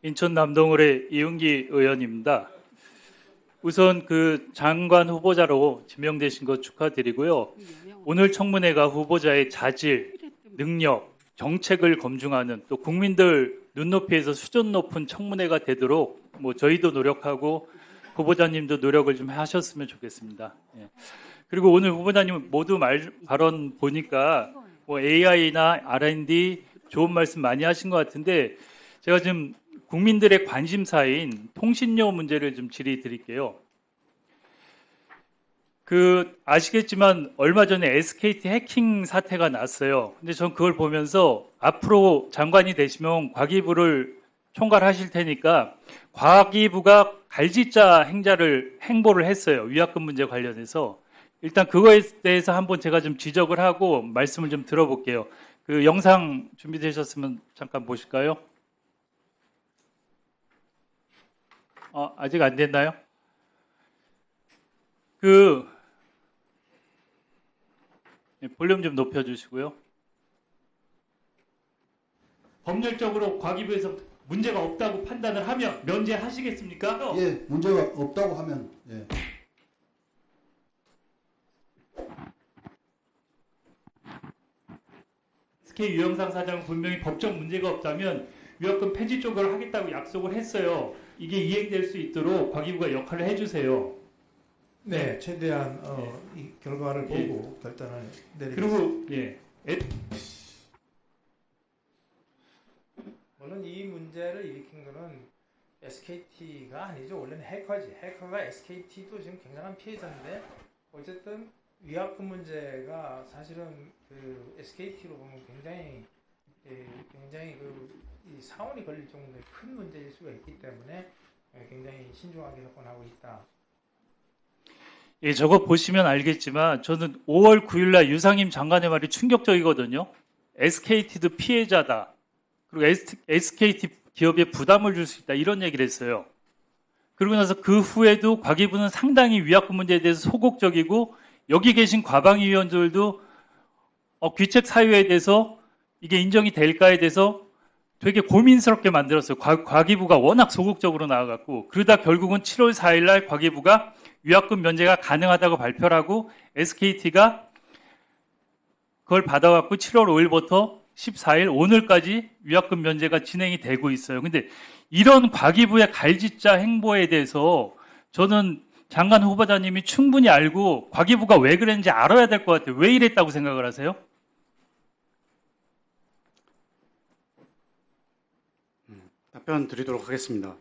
인천 남동을의 이은기 의원입니다. 우선 그 장관 후보자로 지명되신 것 축하드리고요. 오늘 청문회가 후보자의 자질, 능력, 정책을 검증하는 또 국민들 눈높이에서 수준 높은 청문회가 되도록 저희도 노력하고 후보자님도 노력을 좀 하셨으면 좋겠습니다. 예. 그리고 오늘 후보자님 모두 발언 보니까 AI나 R&D 좋은 말씀 많이 하신 것 같은데 제가 지금 국민들의 관심사인 통신료 문제를 좀 질의 드릴게요. 아시겠지만 얼마 전에 SKT 해킹 사태가 났어요. 근데 전 그걸 보면서 앞으로 장관이 되시면 과기부를 총괄하실 테니까 과기부가 갈짓자 행보를 했어요. 위약금 문제 관련해서. 일단 그거에 대해서 한번 제가 좀 지적을 하고 말씀을 좀 들어볼게요. 그 영상 준비되셨으면 잠깐 보실까요? 아직 안 됐나요? 볼륨 좀 높여주시고요. 법률적으로 과기부에서 문제가 없다고 판단을 하면 면제하시겠습니까? 예, 문제가 없다고 하면 예. SK 유영상 사장은 분명히 법적 문제가 없다면 위약금 폐지 쪽을 하겠다고 약속을 했어요. 이게 이행될 수 있도록 과기부가 역할을 해주세요. 네, 최대한 이 결과를 예. 보고 결단을 내리겠습니다. 그리고 물론 이 문제를 일으킨 거는 SKT가 아니죠. 원래는 해커지. 해커가 SKT도 지금 굉장한 피해자인데 어쨌든 위약금 문제가 사실은 그 SKT로 보면 굉장히 이 사원이 걸릴 정도의 큰 문제일 수가 있기 때문에 굉장히 신중하게 접근하고 있다. 예, 저거 보시면 알겠지만 저는 5월 9일 날 유상임 장관의 말이 충격적이거든요. SKT도 피해자다. 그리고 SKT 기업에 부담을 줄 수 있다. 이런 얘기를 했어요. 그러고 나서 그 후에도 과기부는 상당히 위약금 문제에 대해서 소극적이고 여기 계신 과방위원들도 귀책 사유에 대해서 이게 인정이 될까에 대해서 되게 고민스럽게 만들었어요. 과기부가 워낙 소극적으로 나와갖고 그러다 결국은 7월 4일 날 과기부가 위약금 면제가 가능하다고 발표를 하고 SKT가 그걸 받아갖고 7월 5일부터 14일 오늘까지 위약금 면제가 진행이 되고 있어요. 근데 이런 과기부의 갈짓자 행보에 대해서 저는 장관 후보자님이 충분히 알고 과기부가 왜 그랬는지 알아야 될 것 같아요. 왜 이랬다고 생각을 하세요? 답변 드리도록 하겠습니다.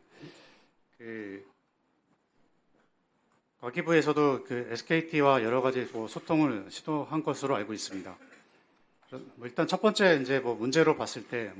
과기부에서도 SKT와 여러 가지 소통을 시도한 것으로 알고 있습니다. 일단 첫 번째 문제로 봤을 때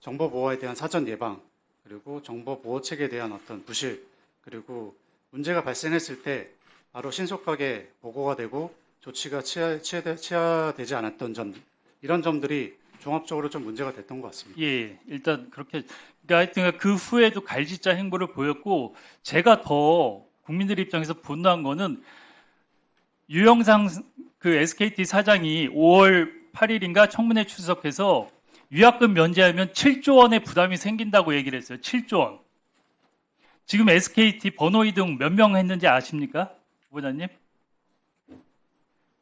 정보 보호에 대한 사전 예방 그리고 정보 보호책에 대한 어떤 부실 그리고 문제가 발생했을 때 바로 신속하게 보고가 되고 조치가 취하되지 않았던 점 이런 점들이 종합적으로 좀 문제가 됐던 것 같습니다. 예, 일단 그렇게 하여튼 그 후에도 갈짓자 행보를 보였고 제가 더 국민들 입장에서 분노한 거는 유영상 SKT 사장이 5월 8일인가 청문회 출석해서 위약금 면제하면 7조 원의 부담이 생긴다고 얘기를 했어요. 7조 원. 지금 SKT 번호 이동 몇 명 했는지 아십니까? 후보자님?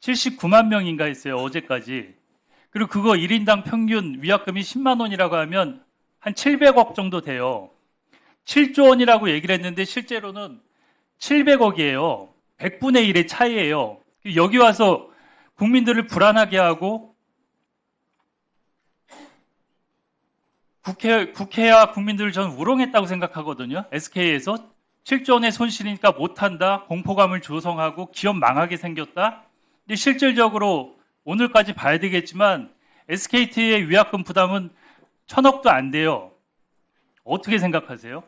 79만 명인가 했어요. 어제까지. 그리고 그거 1인당 평균 위약금이 10만 원이라고 하면 한 700억 정도 돼요. 7조 원이라고 얘기를 했는데 실제로는 700억이에요. 100분의 1의 차이예요. 여기 와서 국민들을 불안하게 하고 국회와 국민들을 저는 우롱했다고 생각하거든요. SK에서 7조 원의 손실이니까 못한다. 공포감을 조성하고 기업 망하게 생겼다. 근데 실질적으로 오늘까지 봐야 되겠지만 SKT의 위약금 부담은 1,000억도 안 돼요. 어떻게 생각하세요?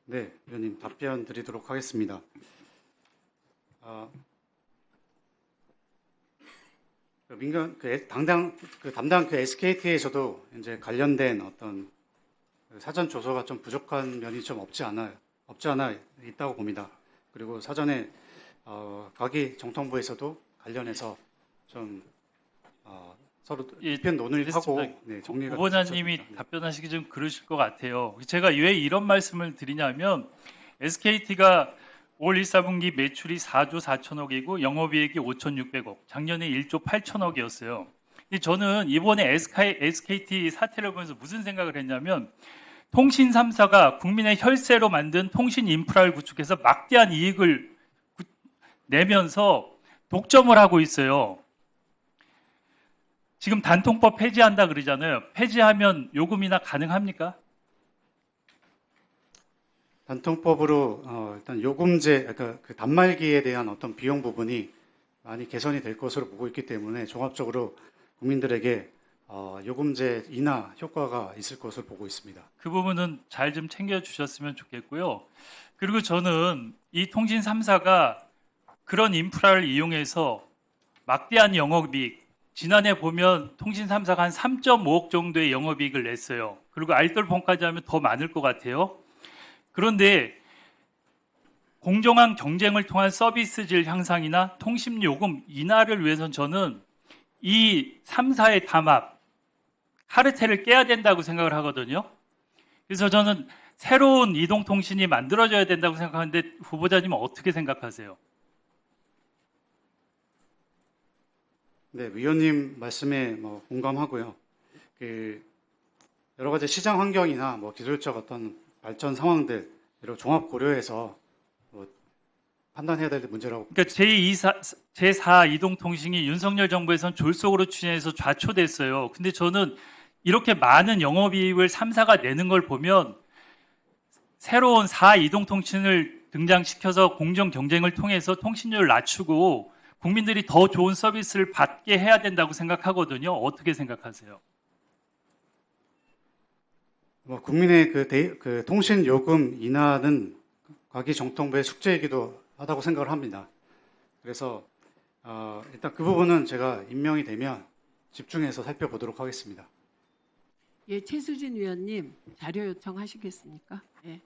네, 의원님 답변 드리도록 하겠습니다. 담당 SKT에서도 이제 관련된 어떤 사전 조서가 좀 부족한 면이 좀 없지 않아 있다고 봅니다. 그리고 사전에 과기 정통부에서도 관련해서 좀 서로 예, 편 논의를 하고 그렇습니다. 네, 정리가 후보자님이 됐었죠. 네. 답변하시기 좀 그러실 것 같아요. 제가 왜 이런 말씀을 드리냐면 SKT가 올 1사분기 매출이 4조 4천억이고 영업이익이 5,600억, 작년에 1조 8천억이었어요. 근데 저는 이번에 SKT 사태를 보면서 무슨 생각을 했냐면 통신 3사가 국민의 혈세로 만든 통신 인프라를 구축해서 막대한 이익을 내면서 독점을 하고 있어요. 지금 단통법 폐지한다 그러잖아요. 폐지하면 요금이나 가능합니까? 단통법으로 일단 요금제, 그러니까 그 단말기에 대한 어떤 비용 부분이 많이 개선이 될 것으로 보고 있기 때문에 종합적으로 국민들에게 요금제 인하 효과가 있을 것으로 보고 있습니다. 그 부분은 잘 좀 챙겨주셨으면 좋겠고요. 그리고 저는 이 통신 3사가 그런 인프라를 이용해서 막대한 영업이익, 지난해 보면 통신 3사가 한 3.5억 정도의 영업이익을 냈어요. 그리고 알뜰폰까지 하면 더 많을 것 같아요. 그런데 공정한 경쟁을 통한 서비스 질 향상이나 통신 요금 인하를 위해서는 저는 이 3사의 담합, 카르텔을 깨야 된다고 생각을 하거든요. 그래서 저는 새로운 이동통신이 만들어져야 된다고 생각하는데 후보자님은 어떻게 생각하세요? 네, 위원님 말씀에 뭐 공감하고요. 그 여러 가지 시장 환경이나 뭐 기술적 어떤 발전 상황들 이런 종합 고려해서 뭐 판단해야 될 문제라고. 그러니까 제4 이동통신이 윤석열 정부에서는 졸속으로 추진해서 좌초됐어요. 근데 저는 이렇게 많은 영업이익을 3사가 내는 걸 보면 새로운 4 이동통신을 등장시켜서 공정 경쟁을 통해서 통신료를 낮추고 국민들이 더 좋은 서비스를 받게 해야 된다고 생각하거든요. 어떻게 생각하세요? 뭐 국민의 그 통신 요금 인하는 과기정통부의 숙제이기도 하다고 생각을 합니다. 그래서 일단 그 부분은 제가 임명이 되면 집중해서 살펴보도록 하겠습니다. 예, 최수진 위원님 자료 요청하시겠습니까? 예.